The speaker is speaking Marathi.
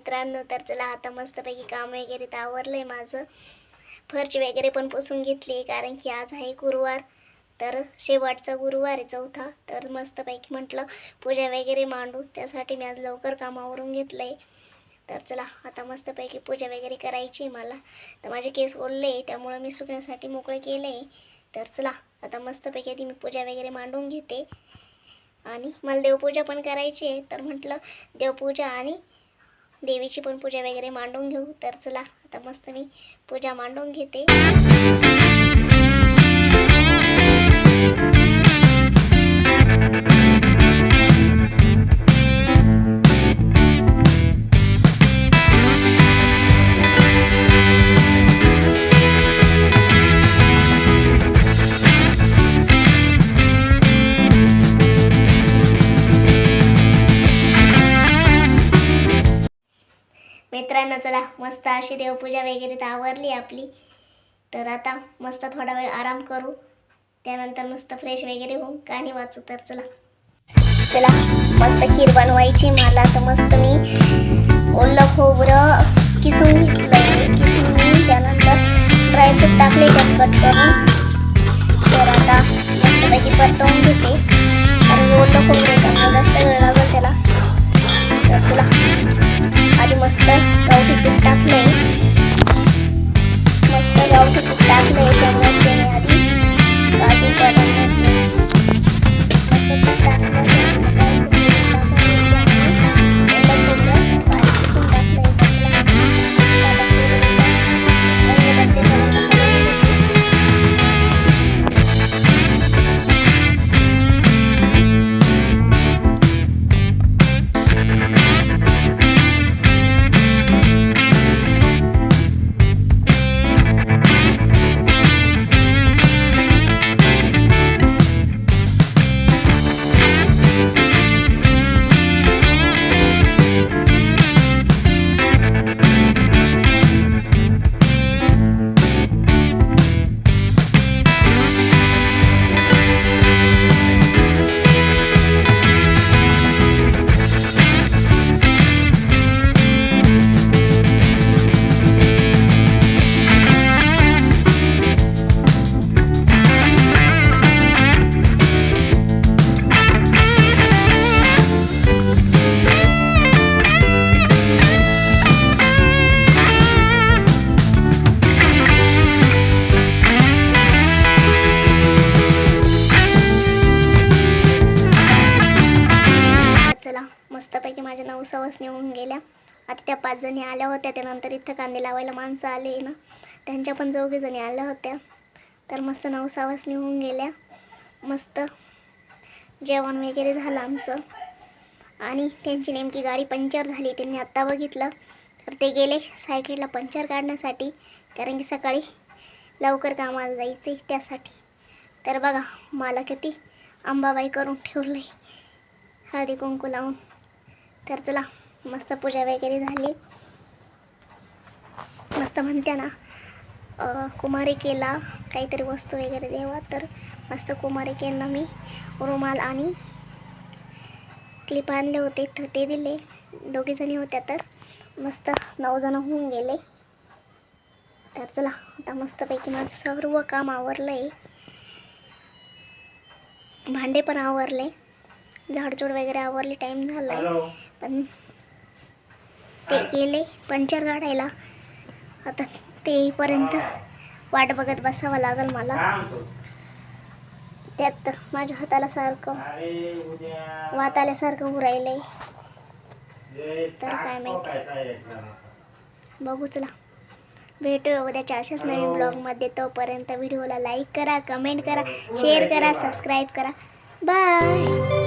मित्रांनो, तर चला आता मस्तपैकी काम वगैरे तर आवरलंय माझं. फरची वगैरे पण पुसून घेतली कारण की आज आहे गुरुवार. तर शेवटचा गुरुवार आहे, चौथा. तर मस्तपैकी म्हटलं पूजा वगैरे मांडू, त्यासाठी मी आज लवकर कामावरून घेतलंय. तर चला आता मस्तपैकी पूजा वगैरे करायची मला. तर माझे केस ओलले त्यामुळं मी सुकण्यासाठी मोकळे केले. तर चला आता मस्तपैकी आधी मी पूजा वगैरे मांडून घेते आणि मला देवपूजा पण करायची आहे. तर म्हटलं देवपूजा आणि देवीची पण पूजा वगैरे मांडून घेऊ. तर चला आता मस्त मी पूजा मांडून घेते. मित्रांनो, चला मस्त अशी देवपूजा वगैरे तर आवरली आपली. तर आता मस्त थोडा वेळ आराम करू, त्यानंतर मस्त फ्रेश वगैरे होऊन कहाणी वाचू. तर चला चला मस्त खीर बनवायची मला. तर मस्त मी ओलं खोबरं किसून घेतलंय, किसून मी त्यानंतर ड्रायफ्रूट टाकले त्यात कट करून. तर आता मस्तपैकी परतवून घेते आणि ओलं खोबरं त्यामुळे जास्त वेळ लागेल त्याला. तर चला आधी मस्त गावठी तूप टाकले, मस्त गावठी तूप टाकले त्यामुळे त्याने आधी काजू बदाम घातले, मस्त तूप टाकलं मस्तपैकी माझ्या 9 सवसणी होऊन गेल्या. आता त्या 5 जणी आल्या होत्या. त्यानंतर इथं कांदे लावायला माणसं आले ना, त्यांच्या पण 4 जणी आल्या होत्या. तर मस्त 9 सवसणी होऊन गेल्या. मस्त जेवण वगैरे झालं आमचं आणि त्यांची नेमकी गाडी पंक्चर झाली. त्यांनी आत्ता बघितलं. तर ते गेले सायकलला पंक्चर काढण्यासाठी, कारण की सकाळी लवकर कामाला जायचे त्यासाठी. तर बघा मला किती अंबाबाई करून ठेवलं हळदी कुंकू लावून. तर चला मस्त पूजा वगैरे झाली. मस्त म्हणते ना कुमारिकेला काहीतरी वस्तू वगैरे द्यावा. तर मस्त कुमारिकेंना मी रुमाल आणि क्लिप आणले होते, तर ते दिले. 2 जणी होत्या, तर मस्त 9 जण होऊन गेले. तर चला आता मस्तपैकी माझं सर्व काम आवरलं आहे. भांडे पण आवरले, झाडझूड वगैरे आवरली. टाईम झाला आहे, पण ते गेले पंक्चर काढायला. आता ते येईपर्यंत वाट बघत बसावं लागेल मला. त्यात माझ्या हाताला सारखं वात आल्यासारखं उरायलंय. तर काय माहिती, बघू. चला भेटूया उद्याच्या अशाच नवीन ब्लॉगमध्ये. तोपर्यंत व्हिडिओला लाईक करा, कमेंट करा, शेअर करा, सबस्क्राईब करा. बाय.